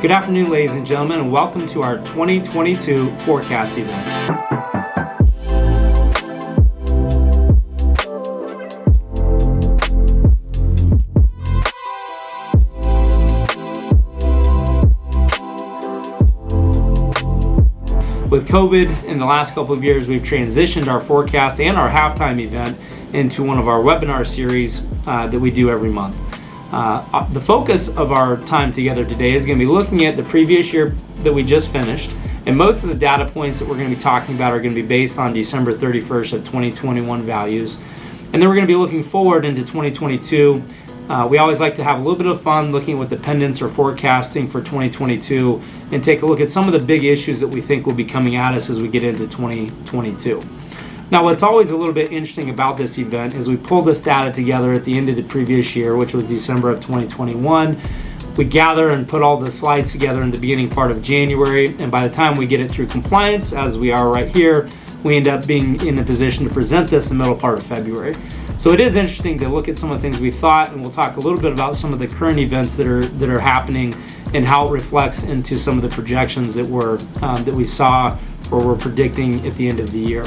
Good afternoon, ladies and gentlemen, and welcome to our 2022 forecast event. With COVID in the last couple of years, we've transitioned our forecast and our halftime event into one of our webinar series that we do every month. The focus of our time together today is going to be looking at the previous year that we just finished, and most of the data points that we're going to be talking about are going to be based on December 31st of 2021 values. And then we're going to be looking forward into 2022. We always like to have a little bit of fun looking at what dependents are forecasting for 2022 and take a look at some of the big issues that we think will be coming at us as we get into 2022. Now, what's always a little bit interesting about this event is we pull this data together at the end of the previous year, which was December of 2021. We gather and put all the slides together in the beginning part of January, and by the time we get it through compliance, as we are right here, we end up being in a position to present this in the middle part of February. So it is interesting to look at some of the things we thought, and we'll talk a little bit about some of the current events that are happening and how it reflects into some of the projections that we saw or were predicting at the end of the year.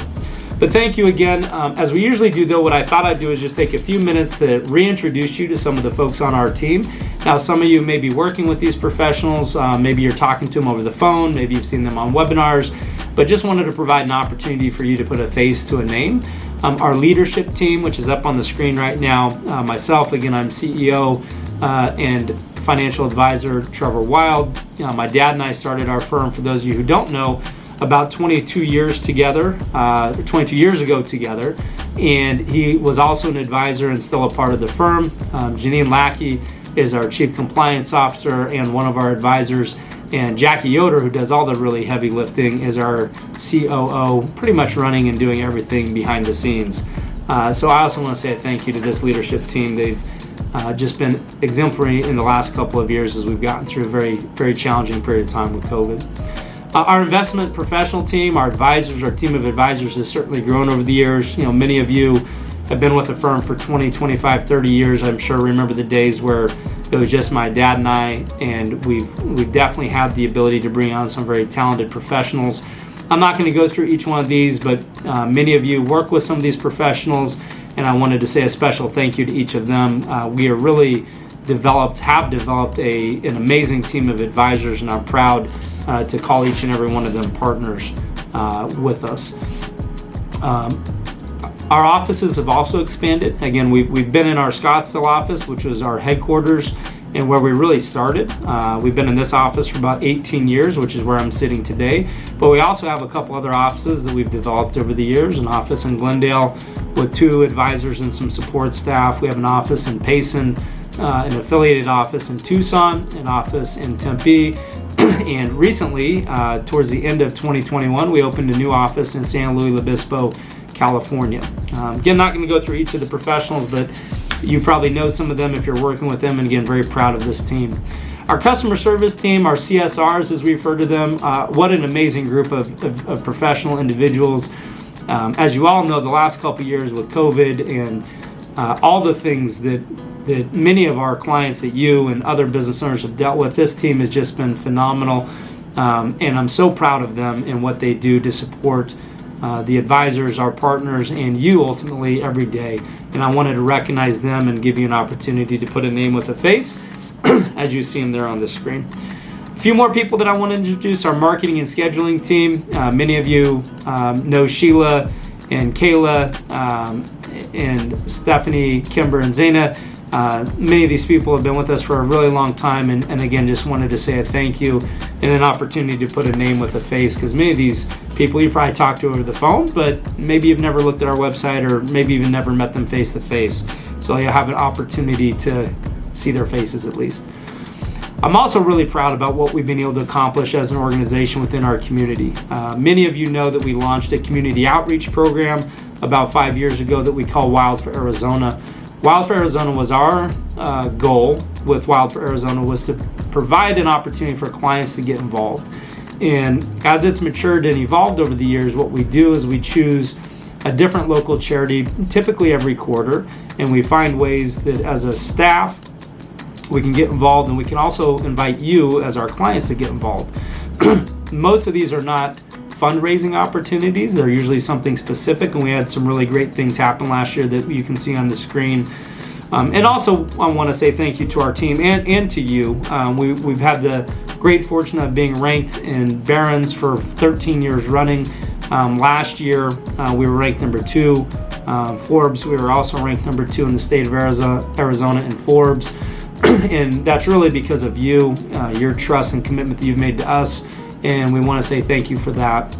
But thank you again. As we usually do, though, what I thought I'd do is just take a few minutes to reintroduce you to some of the folks on our team. Now, some of you may be working with these professionals. Maybe you're talking to them over the phone. Maybe you've seen them on webinars. But just wanted to provide an opportunity for you to put a face to a name. Our leadership team, which is up on the screen right now. Myself, again, I'm CEO and financial advisor, Trevor Wilde. My dad and I started our firm, for those of you who don't know, about 22 years ago together, and he was also an advisor and still a part of the firm. Janine Lackey is our chief compliance officer and one of our advisors, and Jackie Yoder, who does all the really heavy lifting, is our COO, pretty much running and doing everything behind the scenes. So I also want to say a thank you to this leadership team. They've just been exemplary in the last couple of years as we've gotten through a very, very challenging period of time with COVID. Our investment professional team, our advisors, our team of advisors has certainly grown over the years. You know, many of you have been with the firm for 20, 25, 30 years. I'm sure remember the days where it was just my dad and I, and we've definitely had the ability to bring on some very talented professionals. I'm not going to go through each one of these, but many of you work with some of these professionals, and I wanted to say a special thank you to each of them. We are really have developed an amazing team of advisors, and I'm proud to call each and every one of them partners with us. Our offices have also expanded. Again, we've been in our Scottsdale office, which was our headquarters and where we really started. We've been in this office for about 18 years, which is where I'm sitting today. But we also have a couple other offices that we've developed over the years, an office in Glendale with 2 advisors and some support staff. We have an office in Payson, an affiliated office in Tucson, an office in Tempe, and recently, towards the end of 2021, we opened a new office in San Luis Obispo, California. Again, not going to go through each of the professionals, but you probably know some of them if you're working with them, and again, very proud of this team. Our customer service team, our CSRs as we refer to them, what an amazing group of professional individuals. As you all know, the last couple of years with COVID and all the things that many of our clients that you and other business owners have dealt with, this team has just been phenomenal, and I'm so proud of them and what they do to support the advisors, our partners, and you ultimately every day. And I wanted to recognize them and give you an opportunity to put a name with a face as you see them there on the screen. A few more people that I want to introduce, our marketing and scheduling team. Many of you know Sheila and Kayla and Stephanie, Kimber, and Zaina. Many of these people have been with us for a really long time, and again, just wanted to say a thank you and an opportunity to put a name with a face, because many of these people you probably talked to over the phone, but maybe you've never looked at our website or maybe even never met them face to face. So you have an opportunity to see their faces at least. I'm also really proud about what we've been able to accomplish as an organization within our community. Many of you know that we launched a community outreach program about 5 years ago that we call Wild for Arizona. Wild for Arizona was our goal with Wild for Arizona was to provide an opportunity for clients to get involved. And as it's matured and evolved over the years, what we do is we choose a different local charity, typically every quarter, and we find ways that as a staff we can get involved, and we can also invite you as our clients to get involved. Most of these are not fundraising opportunities. They're usually something specific, and we had some really great things happen last year that you can see on the screen. And also, I want to say thank you to our team and to you. We've had the great fortune of being ranked in Barron's for 13 years running. Last year, we were ranked number 2. Forbes, we were also ranked number 2 in the state of Arizona in Forbes. And that's really because of you, your trust and commitment that you've made to us. And we want to say thank you for that.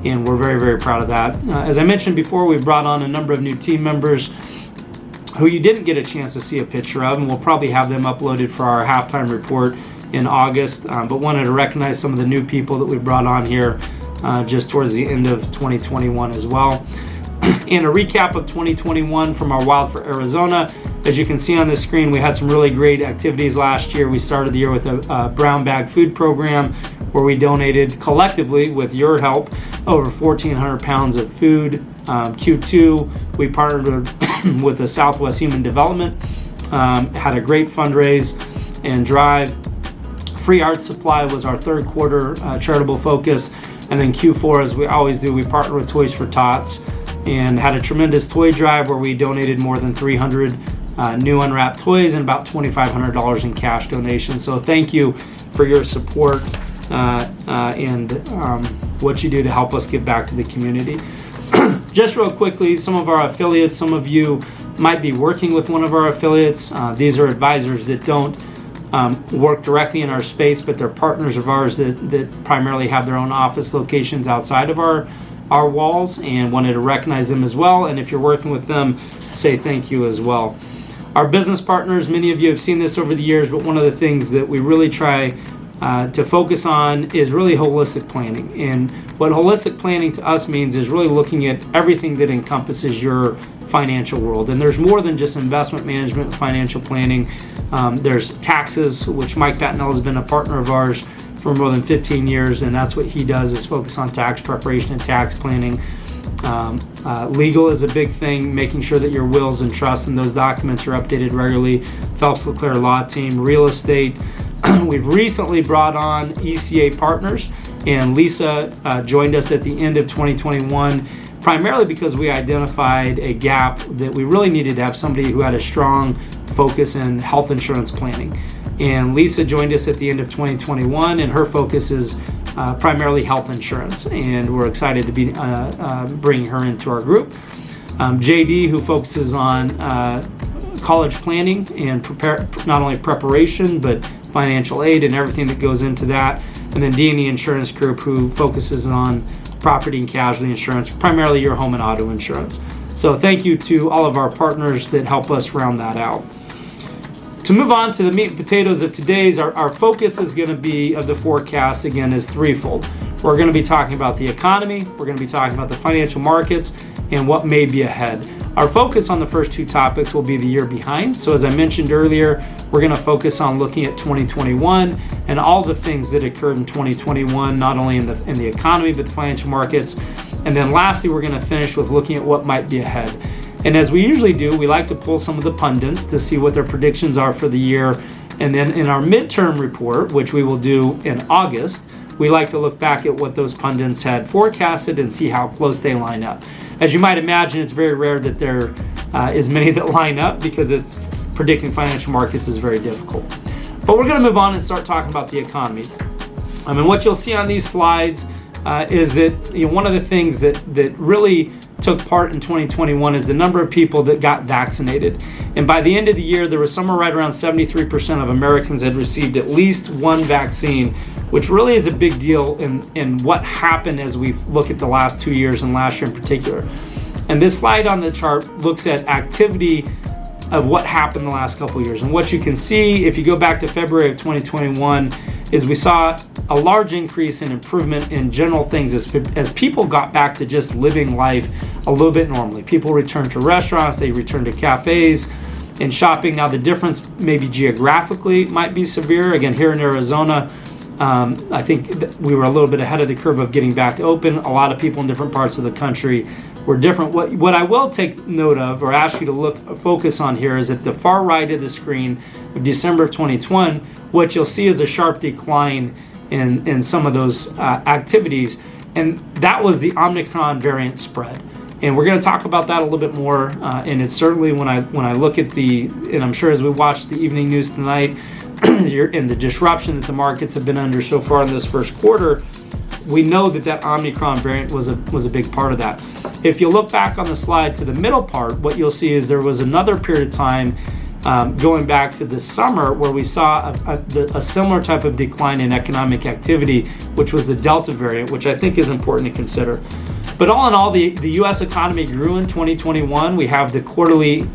And we're very, very proud of that. As I mentioned before, we've brought on a number of new team members who you didn't get a chance to see a picture of, and we'll probably have them uploaded for our halftime report in August. But wanted to recognize some of the new people that we've brought on here just towards the end of 2021 as well. And a recap of 2021 from our Wild for Arizona. As you can see on the screen, we had some really great activities last year. We started the year with a brown bag food program where we donated collectively, with your help, over 1,400 pounds of food. Q2, we partnered with the Southwest Human Development, had a great fundraise and drive. Free art supply was our third quarter charitable focus. And then Q4, as we always do, we partnered with Toys for Tots and had a tremendous toy drive where we donated more than 300 new unwrapped toys and about $2,500 in cash donations. So thank you for your support and what you do to help us give back to the community. Just real quickly, some of our affiliates, some of you might be working with one of our affiliates. These are advisors that don't work directly in our space, but they're partners of ours that primarily have their own office locations outside of our walls, and wanted to recognize them as well. And if you're working with them, say thank you as well. Our business partners, many of you have seen this over the years, but one of the things that we really try to focus on is really holistic planning. And what holistic planning to us means is really looking at everything that encompasses your financial world. And there's more than just investment management and financial planning. There's taxes, which Mike Patnell has been a partner of ours for more than 15 years, and that's what he does, is focus on tax preparation and tax planning. Legal is a big thing, making sure that your wills and trusts and those documents are updated regularly. Phelps LeClaire Law Team. Real estate, we've recently brought on ECA partners, and Lisa joined us at the end of 2021, primarily because we identified a gap that we really needed to have somebody who had a strong focus in health insurance planning. And Lisa joined us at the end of 2021, and her focus is primarily health insurance, and we're excited to be bringing her into our group. JD, who focuses on college planning and not only preparation, but financial aid and everything that goes into that. And then D&E Insurance Group, who focuses on property and casualty insurance, primarily your home and auto insurance. So thank you to all of our partners that help us round that out. To move on to the meat and potatoes of today's, our focus is going to be, of the forecast, again, is threefold. We're going to be talking about the economy, we're going to be talking about the financial markets, and what may be ahead. Our focus on the first two topics will be the year behind. So as I mentioned earlier, we're going to focus on looking at 2021 and all the things that occurred in 2021, not only in the economy, but the financial markets. And then lastly, we're going to finish with looking at what might be ahead. And as we usually do, we like to pull some of the pundits to see what their predictions are for the year. And then in our midterm report, which we will do in August, we like to look back at what those pundits had forecasted and see how close they line up. As you might imagine, it's very rare that there is many that line up, because it's predicting financial markets is very difficult. But we're going to move on and start talking about the economy. I mean, what you'll see on these slides is that one of the things that really took part in 2021 is the number of people that got vaccinated. And by the end of the year, there was somewhere right around 73% of Americans had received at least one vaccine, which really is a big deal in what happened as we look at the last 2 years and last year in particular. And this slide on the chart looks at activity of what happened the last couple of years. And what you can see, if you go back to February of 2021, is we saw a large increase in improvement in general things as people got back to just living life a little bit normally. People returned to restaurants, they returned to cafes and shopping. Now the difference maybe geographically might be severe. Again, here in Arizona, I think we were a little bit ahead of the curve of getting back to open. A lot of people in different parts of the country were different. What I will take note of, or ask you to focus on here, is at the far right of the screen of December of 2021, what you'll see is a sharp decline in some of those activities, and that was the Omicron variant spread. And we're going to talk about that a little bit more, and it's certainly when I look at and I'm sure as we watch the evening news tonight, and the disruption that the markets have been under so far in this first quarter, we know that Omicron variant was a big part of that. If you look back on the slide to the middle part, what you'll see is there was another period of time going back to the summer where we saw a similar type of decline in economic activity, which was the Delta variant, which I think is important to consider. But all in all, the U.S. economy grew in 2021. We have the quarterly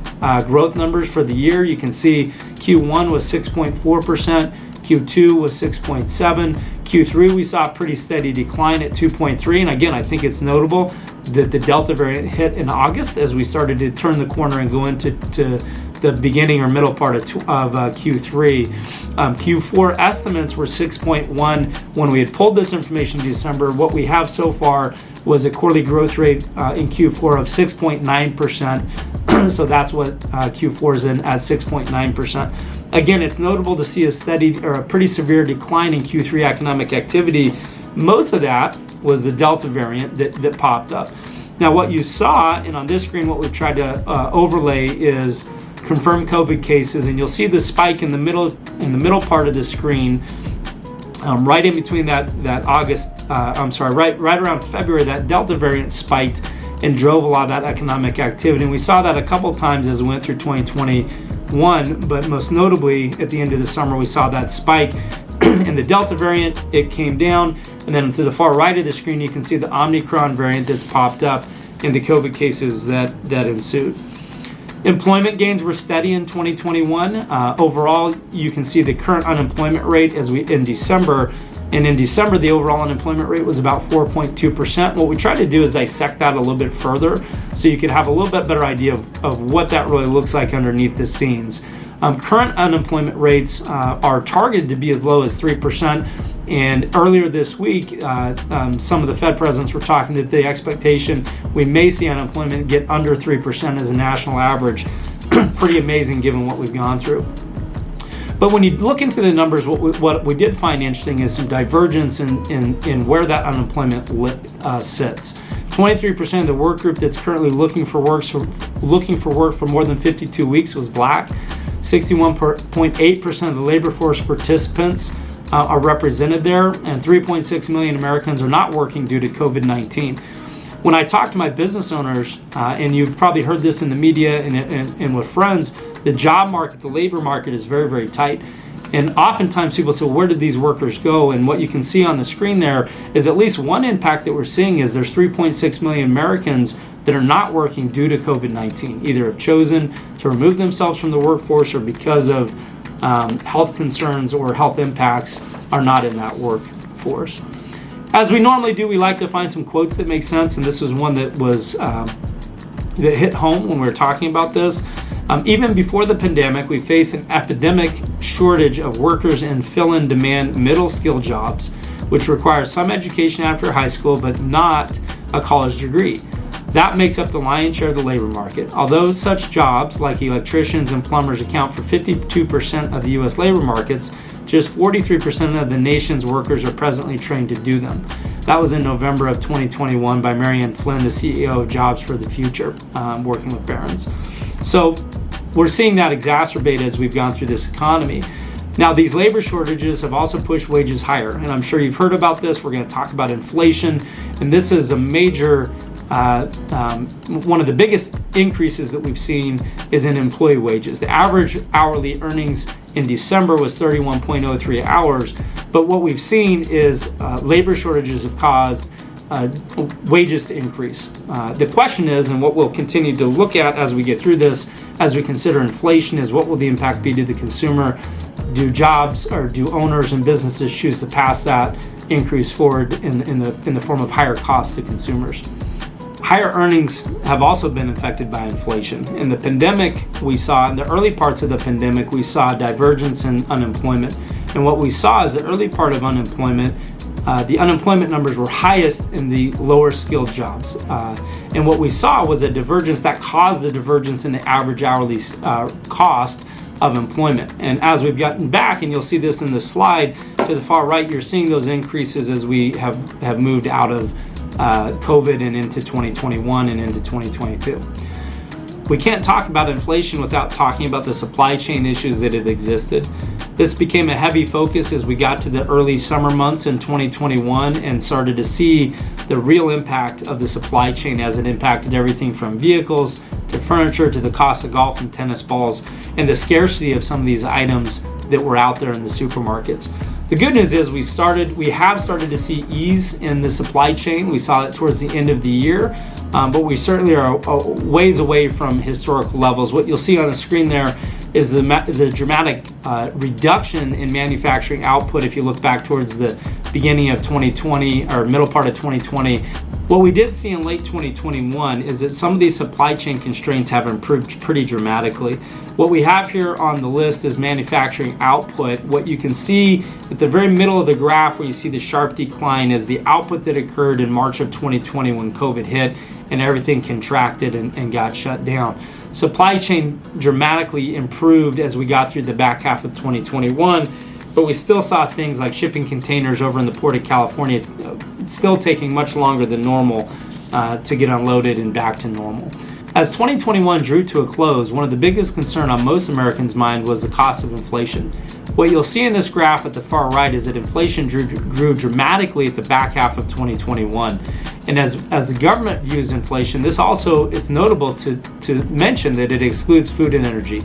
growth numbers for the year. You can see Q1 was 6.4%, Q2 was 6.7%, Q3 we saw a pretty steady decline at 2.3%. And again, I think it's notable that the Delta variant hit in August as we started to turn the corner and go into the beginning or middle part of Q3. Q4 estimates were 6.1 when we had pulled this information in December. What we have so far was a quarterly growth rate in Q4 of 6.9%. So that's what Q4 is in at 6.9%. Again, it's notable to see a steady or a pretty severe decline in Q3 economic activity. Most of that was the Delta variant that popped up. Now, what you saw, and on this screen, what we've tried to overlay is confirmed COVID cases, and you'll see the spike in the middle part of the screen, right in between that August. Right around February, that Delta variant spiked and drove a lot of that economic activity, and we saw that a couple times as we went through 2021. But most notably, at the end of the summer, we saw that spike in the Delta variant. It came down, and then to the far right of the screen, you can see the Omicron variant that's popped up in the COVID cases that ensued. Employment gains were steady in 2021. Overall, you can see the current unemployment rate in December. And in December, the overall unemployment rate was about 4.2%. What we try to do is dissect that a little bit further so you can have a little bit better idea of what that really looks like underneath the scenes. Current unemployment rates are targeted to be as low as 3%. And earlier this week, some of the Fed presidents were talking that the expectation we may see unemployment get under 3% as a national average. Pretty amazing given what we've gone through. But when you look into the numbers, what we did find interesting is some divergence in where that unemployment sits. 23% of the work group that's currently looking for work for more than 52 weeks was Black. 61.8% of the labor force participants are represented there, and 3.6 million Americans are not working due to COVID-19. When I talk to my business owners, and you've probably heard this in the media and with friends, the job market, the labor market is very, very tight. And oftentimes people say, where did these workers go? And what you can see on the screen there is at least one impact that we're seeing is there's 3.6 million Americans that are not working due to COVID-19, either have chosen to remove themselves from the workforce or because of health concerns or health impacts are not in that workforce. As we normally do, we like to find some quotes that make sense, and this was one that was that hit home when we were talking about this. Even before the pandemic, we face an epidemic shortage of workers in fill-in demand middle skill jobs, which require some education after high school, but not a college degree. That makes up the lion's share of the labor market. Although such jobs like electricians and plumbers account for 52% of the U.S. labor markets, just 43% of the nation's workers are presently trained to do them. That was in November of 2021 by Marianne Flynn, the CEO of Jobs for the Future, working with Barron's. So we're seeing that exacerbate as we've gone through this economy. Now, these labor shortages have also pushed wages higher, and I'm sure you've heard about this. We're going to talk about inflation, and this is a major one of the biggest increases that we've seen is in employee wages. The average hourly earnings in December was 31.03 hours, but what we've seen is labor shortages have caused wages to increase. The question is, and what we'll continue to look at as we get through this, as we consider inflation, is what will the impact be to the consumer? Do jobs or do owners and businesses choose to pass that increase forward in the form of higher costs to consumers? Higher earnings have also been affected by inflation. In the pandemic, in the early parts of the pandemic, we saw divergence in unemployment. And what we saw is the early part of unemployment, the unemployment numbers were highest in the lower skilled jobs. And what we saw was a divergence that caused a divergence in the average hourly cost of employment. And as we've gotten back, and you'll see this in the slide to the far right, you're seeing those increases as we have moved out of COVID and into 2021 and into 2022. We can't talk about inflation without talking about the supply chain issues that have existed. This became a heavy focus as we got to the early summer months in 2021 and started to see the real impact of the supply chain as it impacted everything from vehicles to furniture to the cost of golf and tennis balls and the scarcity of some of these items that were out there in the supermarkets. The good news is we have started to see ease in the supply chain. We saw it towards the end of the year, but we certainly are ways away from historical levels. What you'll see on the screen there is the dramatic reduction in manufacturing output if you look back towards the beginning of 2020 or middle part of 2020. What we did see in late 2021 is that some of these supply chain constraints have improved pretty dramatically. What we have here on the list is manufacturing output. What you can see at the very middle of the graph where you see the sharp decline is the output that occurred in March of 2020 when COVID hit and everything contracted and got shut down. Supply chain dramatically improved as we got through the back half of 2021, but we still saw things like shipping containers over in the Port of California still taking much longer than normal to get unloaded and back to normal. As 2021 drew to a close, one of the biggest concerns on most Americans' mind was the cost of inflation. What you'll see in this graph at the far right is that inflation grew dramatically at the back half of 2021. And as the government views inflation, it's notable to mention that it excludes food and energy.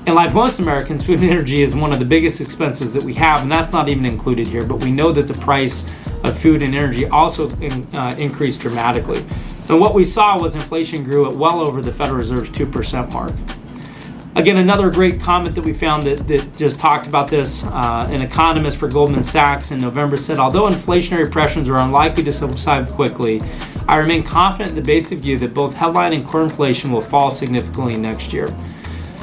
And like most Americans, food and energy is one of the biggest expenses that we have, and that's not even included here, but we know that the price of food and energy also increased dramatically. And what we saw was inflation grew at well over the Federal Reserve's 2% mark. Again, another great comment that we found that just talked about this, an economist for Goldman Sachs in November said, although inflationary pressures are unlikely to subside quickly, I remain confident in the basic view that both headline and core inflation will fall significantly next year.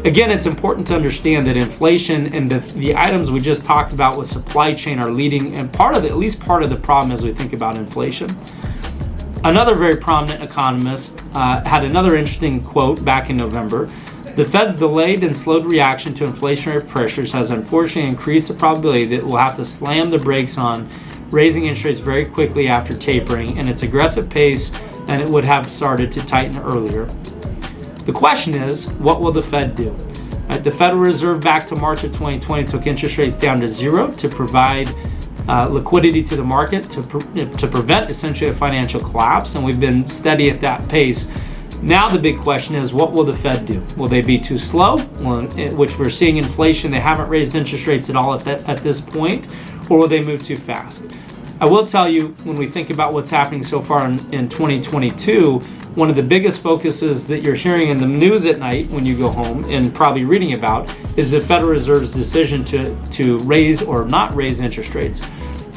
Again, it's important to understand that inflation and the items we just talked about with supply chain are leading, and at least part of the problem as we think about inflation. Another very prominent economist had another interesting quote back in November. The Fed's delayed and slowed reaction to inflationary pressures has unfortunately increased the probability that it will have to slam the brakes on raising interest rates very quickly after tapering and its aggressive pace than it would have started to tighten earlier. The question is, what will the Fed do? The Federal Reserve back to March of 2020 took interest rates down to zero to provide liquidity to the market to prevent essentially a financial collapse, and we've been steady at that pace. Now the big question is, what will the Fed do? Will they be too slow, which we're seeing inflation, they haven't raised interest rates at all at this point, or will they move too fast? I will tell you, when we think about what's happening so far in 2022, one of the biggest focuses that you're hearing in the news at night when you go home and probably reading about is the Federal Reserve's decision to raise or not raise interest rates.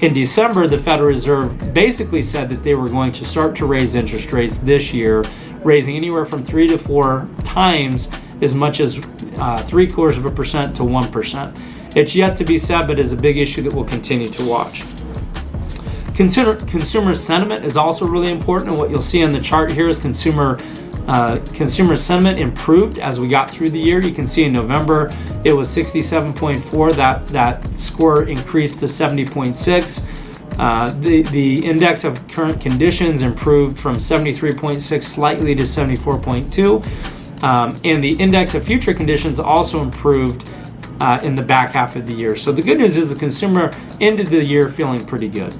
In December, the Federal Reserve basically said that they were going to start to raise interest rates this year, raising anywhere from 3 to 4 times as much as 0.75% to 1%. It's yet to be said, but is a big issue that we'll continue to watch. Consumer sentiment is also really important, and what you'll see on the chart here is consumer sentiment improved as we got through the year. You can see in November it was 67.4. That score increased to 70.6. The index of current conditions improved from 73.6 slightly to 74.2, and the index of future conditions also improved in the back half of the year. So the good news is the consumer ended the year feeling pretty good.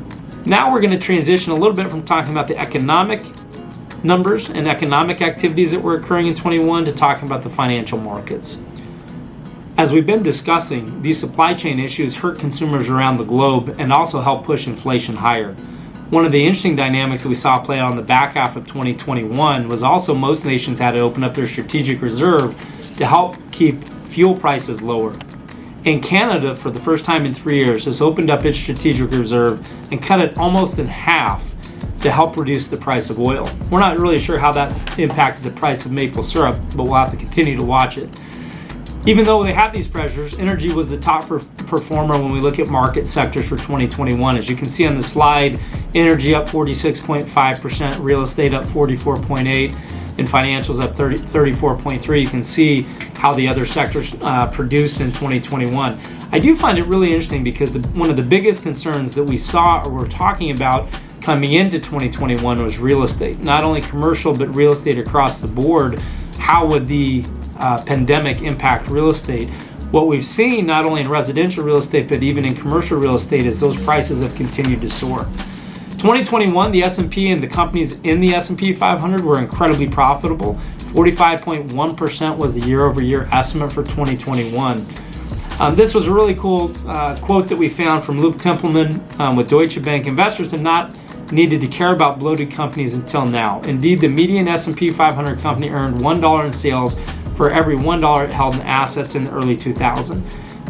Now we're going to transition a little bit from talking about the economic numbers and economic activities that were occurring in 21 to talking about the financial markets. As we've been discussing, these supply chain issues hurt consumers around the globe and also help push inflation higher. One of the interesting dynamics that we saw play out in the back half of 2021 was also most nations had to open up their strategic reserve to help keep fuel prices lower. And Canada, for the first time in 3 years, has opened up its strategic reserve and cut it almost in half to help reduce the price of oil. We're not really sure how that impacted the price of maple syrup, but we'll have to continue to watch it. Even though they had these pressures, energy was the top performer when we look at market sectors for 2021. As you can see on the slide, energy up 46.5%, real estate up 44.8%, and financials up 34.3%. You can see how the other sectors produced in 2021. I do find it really interesting because one of the biggest concerns that we saw or were talking about coming into 2021 was real estate. Not only commercial, but real estate across the board. How would the pandemic impact real estate? What we've seen not only in residential real estate, but even in commercial real estate, is those prices have continued to soar. 2021, the S&P and the companies in the S&P 500 were incredibly profitable. 45.1% was the year-over-year estimate for 2021. This was a really cool quote that we found from Luke Templeman with Deutsche Bank. Investors have not needed to care about bloated companies until now. Indeed, the median S&P 500 company earned $1 in sales for every $1 it held in assets in the early 2000s.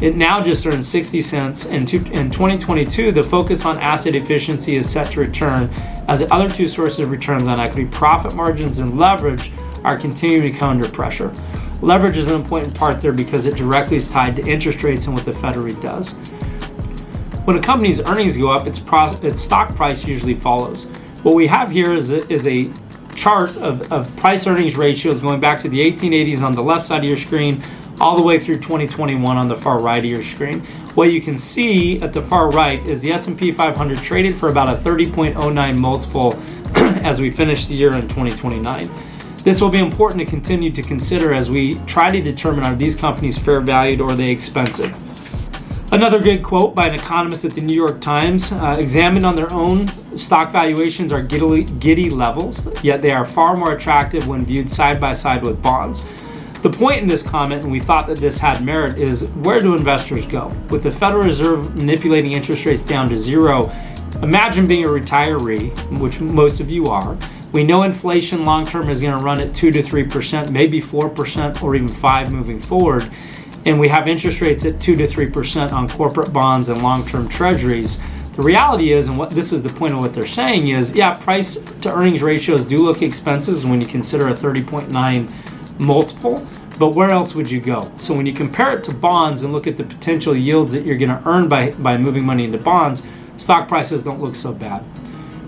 It now just earns 60 cents. In 2022, the focus on asset efficiency is set to return as the other two sources of returns on equity, profit margins and leverage, are continuing to come under pressure. Leverage is an important part there because it directly is tied to interest rates and what the Fed rate does. When a company's earnings go up, its stock price usually follows. What we have here is a chart of price earnings ratios going back to the 1880s on the left side of your screen, all the way through 2021 on the far right of your screen. What you can see at the far right is the S&P 500 traded for about a 30.09 multiple as we finish the year in 2029. This will be important to continue to consider as we try to determine, are these companies fair valued or are they expensive? Another good quote by an economist at the New York Times, examined on their own, stock valuations are giddy levels, yet they are far more attractive when viewed side by side with bonds. The point in this comment, and we thought that this had merit, is where do investors go? With the Federal Reserve manipulating interest rates down to zero, imagine being a retiree, which most of you are. We know inflation long-term is going to run at 2 to 3%, maybe 4% or even 5% moving forward. And we have interest rates at 2 to 3% on corporate bonds and long-term treasuries. The reality is, and this is the point of what they're saying is, yeah, price to earnings ratios do look expensive when you consider a 30.9 multiple, but where else would you go? So when you compare it to bonds and look at the potential yields that you're going to earn by moving money into bonds, stock prices don't look so bad.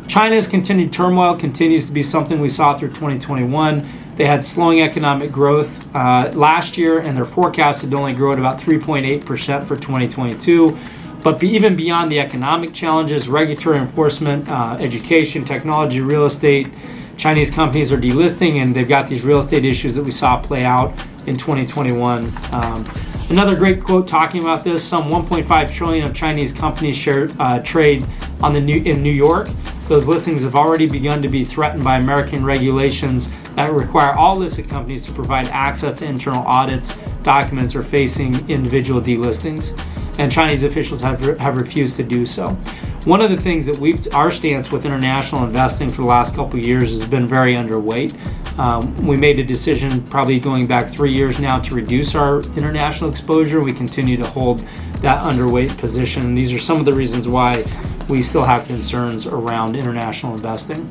China's continued turmoil continues to be something we saw through 2021. They had slowing economic growth last year, and they're forecasted to only grow at about 3.8% for 2022. But even beyond the economic challenges, regulatory enforcement, education, technology, real estate, Chinese companies are delisting, and they've got these real estate issues that we saw play out in 2021. Another great quote talking about this: some 1.5 trillion of Chinese companies trade in New York. Those listings have already begun to be threatened by American regulations that require all listed companies to provide access to internal audits, documents, or facing individual delistings. And Chinese officials have refused to do so. One of the things that our stance with international investing for the last couple of years has been very underweight. We made a decision probably going back 3 years now to reduce our international exposure. We continue to hold that underweight position. And these are some of the reasons why we still have concerns around international investing.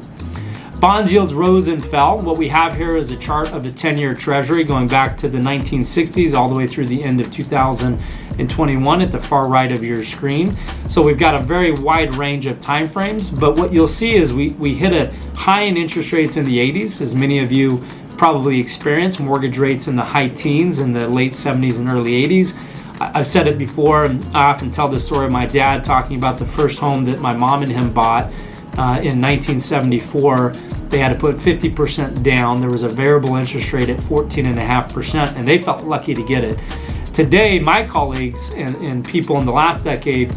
Bond yields rose and fell. What we have here is a chart of the 10-year Treasury going back to the 1960s all the way through the end of 2021 at the far right of your screen. So we've got a very wide range of time frames, but what you'll see is we hit a high in interest rates in the 80s, as many of you probably experienced, mortgage rates in the high teens in the late 70s and early 80s. I've said it before, and I often tell the story of my dad talking about the first home that my mom and him bought in 1974. They had to put 50% down. There was a variable interest rate at 14.5%, and they felt lucky to get it. Today, my colleagues and people in the last decade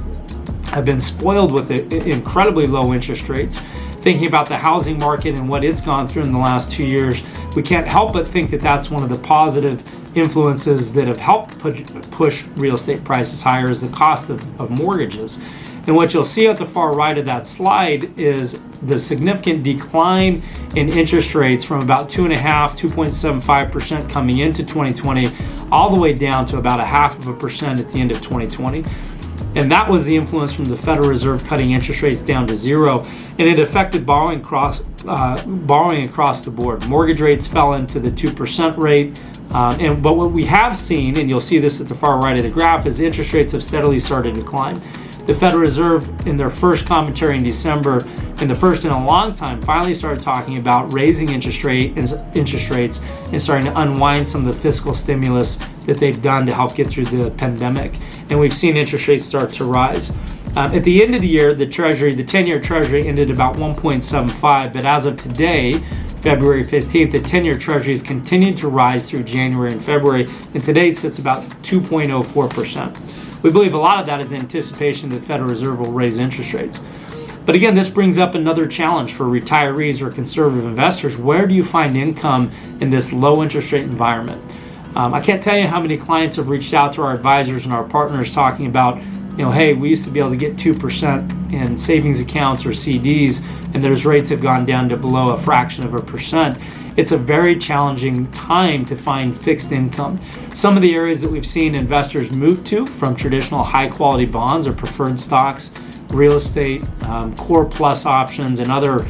have been spoiled with incredibly low interest rates. Thinking about the housing market and what it's gone through in the last 2 years, we can't help but think that that's one of the positive influences that have helped push real estate prices higher is the cost of mortgages. And what you'll see at the far right of that slide is the significant decline in interest rates from about 2.75% coming into 2020, all the way down to about 0.5% at the end of 2020. And that was the influence from the Federal Reserve cutting interest rates down to zero, and it affected borrowing across the board. Mortgage rates fell into the 2% rate. But what we have seen, and you'll see this at the far right of the graph, is interest rates have steadily started to decline. The Federal Reserve, in their first commentary in December, and the first in a long time, finally started talking about raising interest rates and starting to unwind some of the fiscal stimulus that they've done to help get through the pandemic. And we've seen interest rates start to rise. At the end of the year, the 10-year Treasury ended about 1.75, but as of today, February 15th, the 10-year Treasury has continued to rise through January and February, and today it sits about 2.04%. We believe a lot of that is anticipation that the Federal Reserve will raise interest rates. But again, this brings up another challenge for retirees or conservative investors. Where do you find income in this low interest rate environment? I can't tell you how many clients have reached out to our advisors and our partners talking about, hey, we used to be able to get 2% in savings accounts or CDs, and those rates have gone down to below a fraction of a percent. It's a very challenging time to find fixed income. Some of the areas that we've seen investors move to from traditional high quality bonds or preferred stocks, real estate, core plus options, and other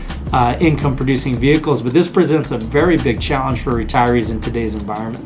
income producing vehicles. But this presents a very big challenge for retirees in today's environment.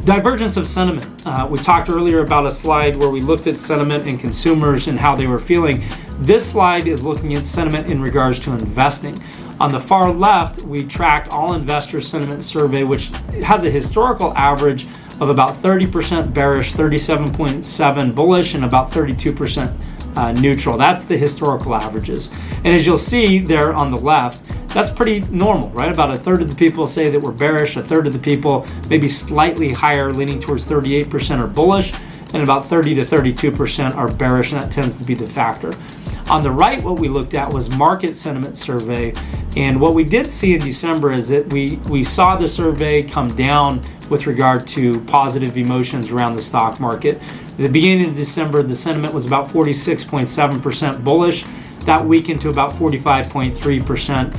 Divergence of sentiment. We talked earlier about a slide where we looked at sentiment and consumers and how they were feeling. This slide is looking at sentiment in regards to investing. On the far left, we tracked all investor sentiment survey, which has a historical average of about 30% bearish, 37.7 bullish, and about 32% neutral. That's the historical averages. And as you'll see there on the left, that's pretty normal, right? About a third of the people say that we're bearish, a third of the people maybe slightly higher, leaning towards 38% are bullish, and about 30 to 32% are bearish, and that tends to be the factor. On the right, what we looked at was market sentiment survey, and what we did see in December is that we saw the survey come down with regard to positive emotions around the stock market. At the beginning of December, the sentiment was about 46.7% bullish. That weakened to about 45.3%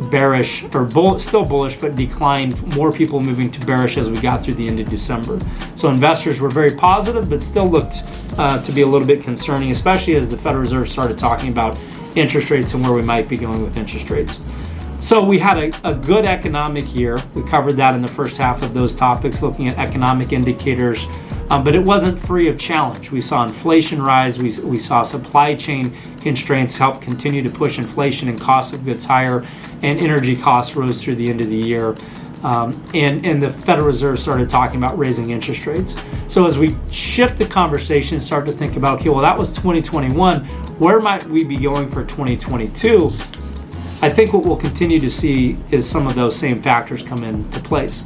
bearish, or still bullish, but declined, more people moving to bearish as we got through the end of December. So investors were very positive, but still looked to be a little bit concerning, especially as the Federal Reserve started talking about interest rates and where we might be going with interest rates. So we had a good economic year. We covered that in the first half of those topics, looking at economic indicators, but it wasn't free of challenge. We saw inflation rise. We saw supply chain constraints help continue to push inflation and cost of goods higher, and energy costs rose through the end of the year. And the Federal Reserve started talking about raising interest rates. So as we shift the conversation and start to think about, okay, well, that was 2021, where might we be going for 2022? I think what we'll continue to see is some of those same factors come into place.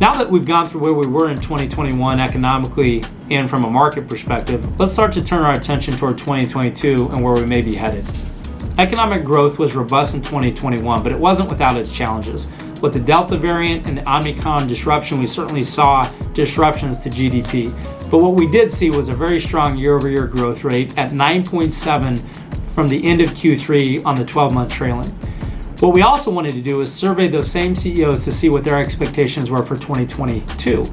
Now that we've gone through where we were in 2021 economically and from a market perspective, let's start to turn our attention toward 2022 and where we may be headed. Economic growth was robust in 2021, but it wasn't without its challenges. With the Delta variant and the Omicron disruption, we certainly saw disruptions to GDP. But what we did see was a very strong year-over-year growth rate at 9.7 from the end of Q3 on the 12-month trailing. What we also wanted to do is survey those same CEOs to see what their expectations were for 2022.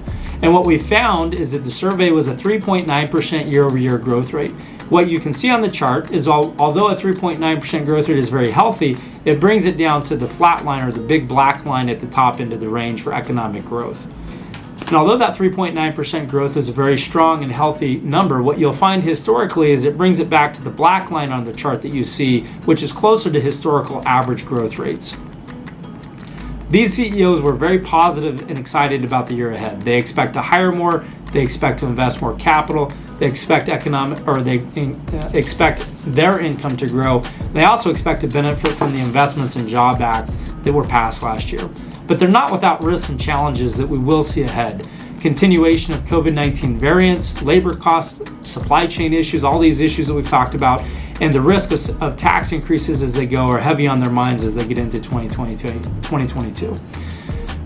And what we found is that the survey was a 3.9% year-over-year growth rate. What you can see on the chart is although a 3.9% growth rate is very healthy, it brings it down to the flat line or the big black line at the top end of the range for economic growth. And although that 3.9% growth is a very strong and healthy number, what you'll find historically is it brings it back to the black line on the chart that you see, which is closer to historical average growth rates. These CEOs were very positive and excited about the year ahead. They expect to hire more, they expect to invest more capital, they expect expect their income to grow. They also expect to benefit from the investments and job acts that were passed last year. But they're not without risks and challenges that we will see ahead. Continuation of COVID-19 variants, labor costs, supply chain issues, all these issues that we've talked about, and the risk of tax increases as they go are heavy on their minds as they get into 2022.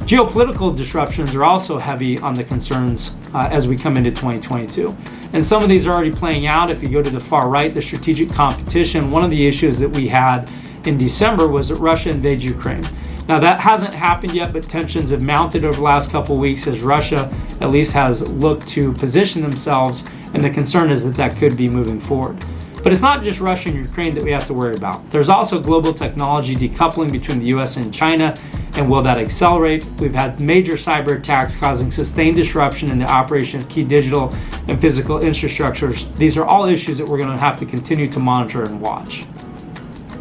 Geopolitical disruptions are also heavy on the concerns as we come into 2022. And some of these are already playing out. If you go to the far right, the strategic competition, one of the issues that we had in December was that Russia invades Ukraine. Now that hasn't happened yet, but tensions have mounted over the last couple of weeks as Russia at least has looked to position themselves, and the concern is that that could be moving forward. But it's not just Russia and Ukraine that we have to worry about. There's also global technology decoupling between the US and China, and will that accelerate? We've had major cyber attacks causing sustained disruption in the operation of key digital and physical infrastructures. These are all issues that we're going to have to continue to monitor and watch.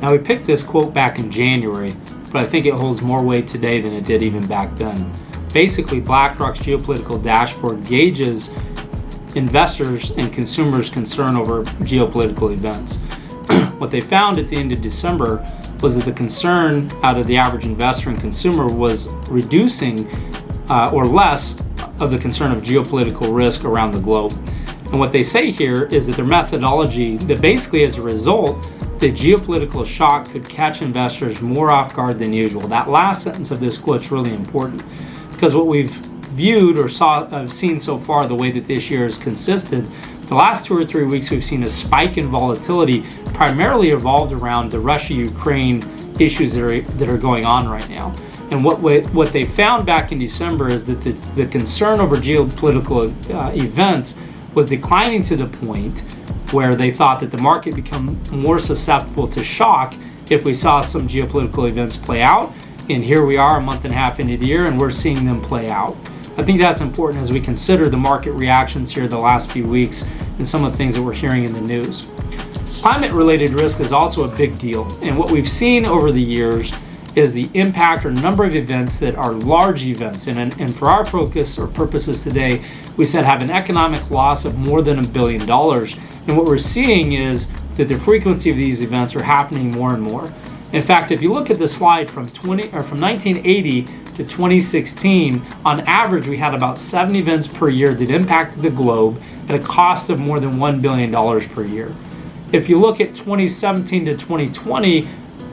Now, we picked this quote back in January, but I think it holds more weight today than it did even back then. Basically, BlackRock's geopolitical dashboard gauges investors' and consumers' concern over geopolitical events. What they found at the end of December was that the concern out of the average investor and consumer was reducing or less of the concern of geopolitical risk around the globe. And what they say here is that their methodology, that basically as a result, the geopolitical shock could catch investors more off guard than usual. That last sentence of this quote is really important, because what we've viewed or seen so far, the way that this year has consisted, the last 2 or 3 weeks we've seen a spike in volatility, primarily evolved around the Russia-Ukraine issues that are going on right now. And what they found back in December is that the concern over geopolitical events was declining to the point where they thought that the market become more susceptible to shock if we saw some geopolitical events play out. And here we are a month and a half into the year, and we're seeing them play out. I think that's important as we consider the market reactions here the last few weeks and some of the things that we're hearing in the news. Climate-related risk is also a big deal, and what we've seen over the years is the impact or number of events that are large events. And for our focus or purposes today, we said have an economic loss of more than $1 billion. And what we're seeing is that the frequency of these events are happening more and more. In fact, if you look at the slide from 1980 to 2016, on average, we had about 7 events per year that impacted the globe at a cost of more than $1 billion per year. If you look at 2017 to 2020,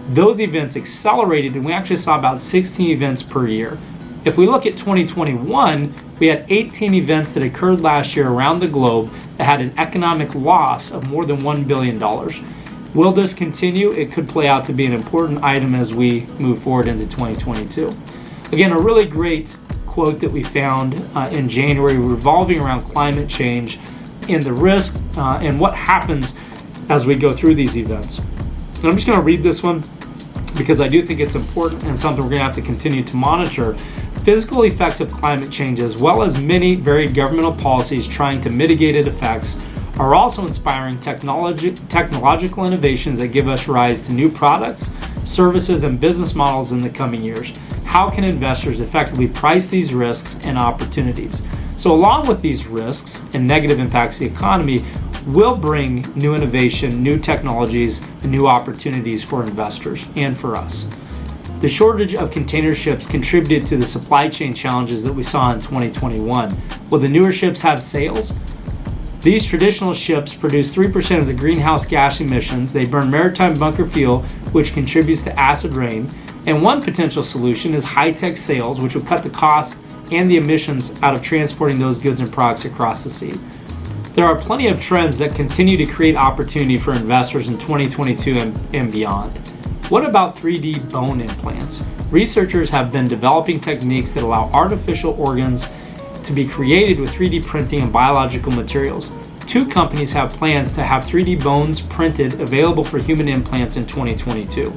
those events accelerated, and we actually saw about 16 events per year. If we look at 2021, we had 18 events that occurred last year around the globe that had an economic loss of more than $1 billion. Will this continue? It could play out to be an important item as we move forward into 2022. Again, a really great quote that we found in January revolving around climate change and the risk and what happens as we go through these events. And I'm just going to read this one because I do think it's important and something we're going to have to continue to monitor. Physical effects of climate change, as well as many varied governmental policies trying to mitigate its effects, are also inspiring technological innovations that give us rise to new products, services, and business models in the coming years. How can investors effectively price these risks and opportunities? So along with these risks and negative impacts to the economy, will bring new innovation, new technologies, and new opportunities for investors and for us. The shortage of container ships contributed to the supply chain challenges that we saw in 2021. Will the newer ships have sails? These traditional ships produce 3% of the greenhouse gas emissions. They burn maritime bunker fuel, which contributes to acid rain. And one potential solution is high-tech sails, which will cut the cost and the emissions out of transporting those goods and products across the sea. There are plenty of trends that continue to create opportunity for investors in 2022 and beyond. What about 3D bone implants? Researchers have been developing techniques that allow artificial organs to be created with 3D printing and biological materials. 2 companies have plans to have 3D bones printed available for human implants in 2022.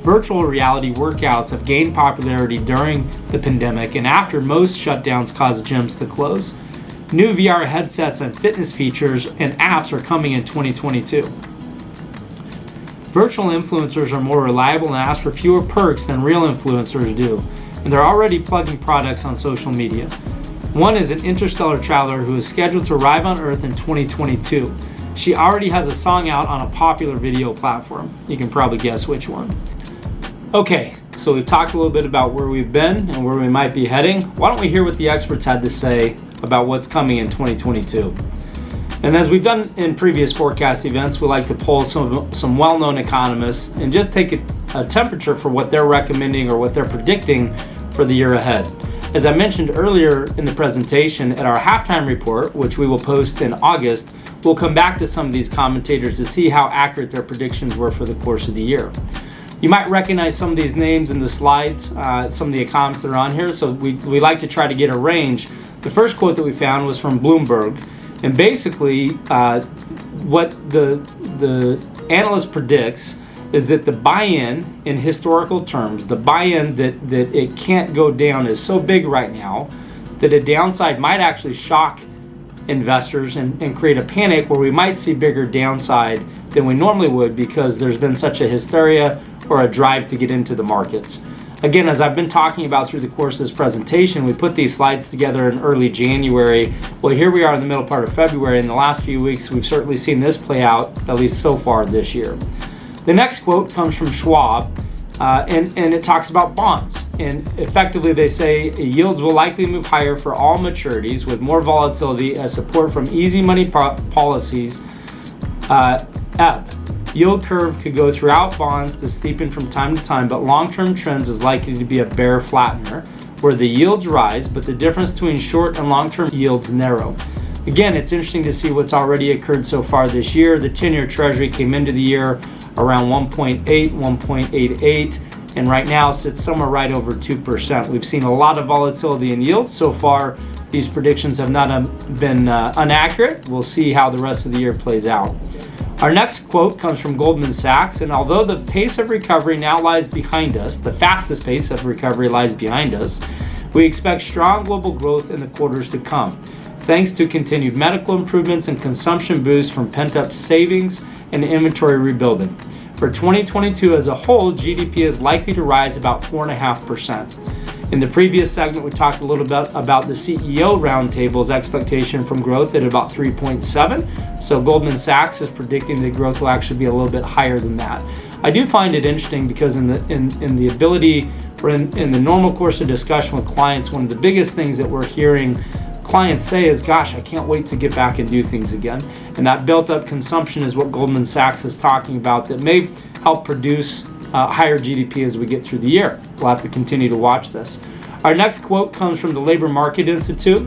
Virtual reality workouts have gained popularity during the pandemic and after most shutdowns caused gyms to close. New VR headsets and fitness features and apps are coming in 2022. Virtual influencers are more reliable and ask for fewer perks than real influencers do, and they're already plugging products on social media. One is an interstellar traveler who is scheduled to arrive on Earth in 2022. She already has a song out on a popular video platform. You can probably guess which one. Okay, so we've talked a little bit about where we've been and where we might be heading. Why don't we hear what the experts had to say about what's coming in 2022. And as we've done in previous forecast events, we like to poll some well-known economists and just take a temperature for what they're recommending or what they're predicting for the year ahead. As I mentioned earlier in the presentation, at our halftime report, which we will post in August, we'll come back to some of these commentators to see how accurate their predictions were for the course of the year. You might recognize some of these names in the slides, some of the economists that are on here, so we like to try to get a range. The first quote that we found was from Bloomberg, and basically what the analyst predicts is that the buy-in in historical terms, the buy-in that it can't go down is so big right now that a downside might actually shock investors and create a panic where we might see bigger downside than we normally would because there's been such a hysteria or a drive to get into the markets. Again, as I've been talking about through the course of this presentation, we put these slides together in early January. Well, here we are in the middle part of February. In the last few weeks, we've certainly seen this play out, at least so far this year. The next quote comes from Schwab, and it talks about bonds. And effectively, they say yields will likely move higher for all maturities with more volatility as support from easy money policies ebb. Yield curve could go throughout bonds to steepen from time to time, but long-term trends is likely to be a bear flattener, where the yields rise, but the difference between short and long-term yields narrow. Again, it's interesting to see what's already occurred so far this year. The 10-year Treasury came into the year around 1.8, 1.88, and right now sits somewhere right over 2%. We've seen a lot of volatility in yields so far. These predictions have not been inaccurate. We'll see how the rest of the year plays out. Our next quote comes from Goldman Sachs, and although the pace of recovery now lies behind us, the fastest pace of recovery lies behind us, we expect strong global growth in the quarters to come, thanks to continued medical improvements and consumption boosts from pent-up savings and inventory rebuilding. For 2022 as a whole, GDP is likely to rise about 4.5%. In the previous segment, we talked a little bit about the CEO roundtable's expectation from growth at about 3.7. So Goldman Sachs is predicting that growth will actually be a little bit higher than that. I do find it interesting because in the ability or in the normal course of discussion with clients, one of the biggest things that we're hearing clients say is, gosh, I can't wait to get back and do things again. And that built up consumption is what Goldman Sachs is talking about that may help produce higher GDP as we get through the year. We'll have to continue to watch this. Our next quote comes from the Labor Market Institute.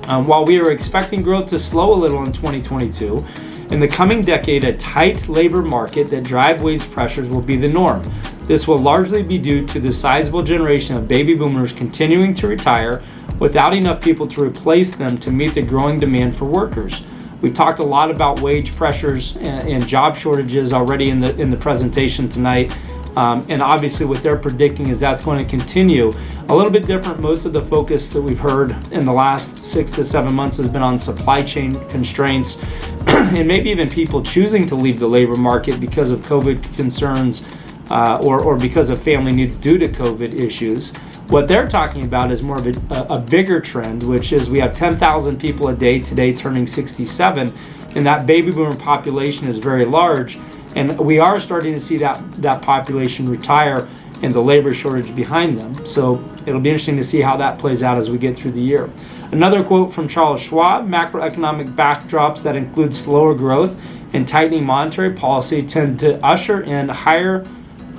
While we are expecting growth to slow a little in 2022, in the coming decade, a tight labor market that drives wage pressures will be the norm. This will largely be due to the sizable generation of baby boomers continuing to retire without enough people to replace them to meet the growing demand for workers. We've talked a lot about wage pressures and job shortages already in the presentation tonight. And obviously what they're predicting is that's going to continue. A little bit different. Most of the focus that we've heard in the last 6 to 7 months has been on supply chain constraints and maybe even people choosing to leave the labor market because of COVID concerns or because of family needs due to COVID issues. What they're talking about is more of a bigger trend, which is we have 10,000 people a day today turning 67, and that baby boomer population is very large, and we are starting to see that population retire and the labor shortage behind them. So it'll be interesting to see how that plays out as we get through the year. Another quote from Charles Schwab, macroeconomic backdrops that include slower growth and tightening monetary policy tend to usher in higher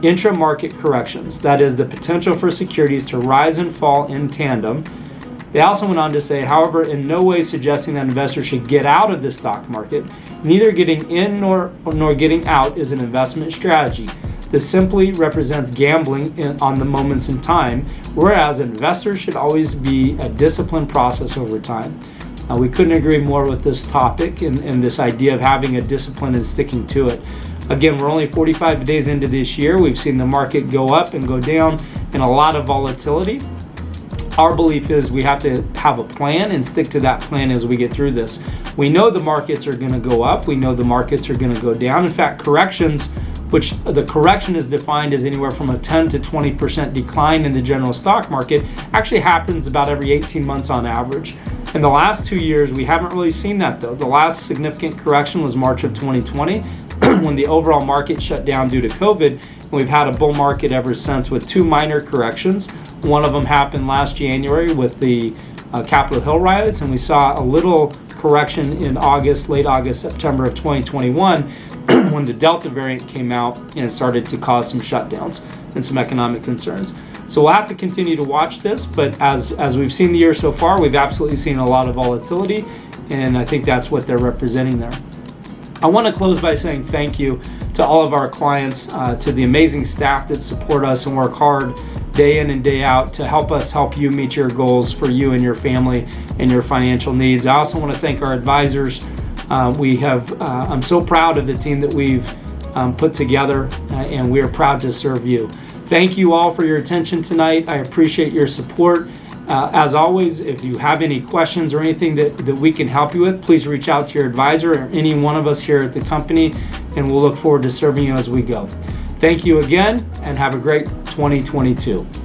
intra-market corrections, that is, the potential for securities to rise and fall in tandem. They also went on to say, however, in no way suggesting that investors should get out of the stock market. Neither getting in nor getting out is an investment strategy. This simply represents gambling on the moments in time, whereas investors should always be a disciplined process over time. We couldn't agree more with this topic and this idea of having a discipline and sticking to it. Again, we're only 45 days into this year. We've seen the market go up and go down and a lot of volatility. Our belief is we have to have a plan and stick to that plan as we get through this. We know the markets are going to go up. We know the markets are going to go down. In fact, corrections, which the correction is defined as anywhere from a 10 to 20% decline in the general stock market, actually happens about every 18 months on average. In the last 2 years, we haven't really seen that though. The last significant correction was March of 2020 when the overall market shut down due to COVID. And we've had a bull market ever since with 2 minor corrections. One of them happened last January with the Capitol Hill riots, and we saw a little correction in August, late August, September of 2021 when the Delta variant came out and started to cause some shutdowns and some economic concerns. So we'll have to continue to watch this, but as we've seen the year so far, we've absolutely seen a lot of volatility, and I think that's what they're representing there. I want to close by saying thank you to all of our clients, to the amazing staff that support us and work hard day in and day out to help us help you meet your goals for you and your family and your financial needs. I also want to thank our advisors. I'm so proud of the team that we've put together, and we are proud to serve you. Thank you all for your attention tonight. I appreciate your support. As always, if you have any questions or anything that we can help you with, please reach out to your advisor or any one of us here at the company, and we'll look forward to serving you as we go. Thank you again, and have a great 2022.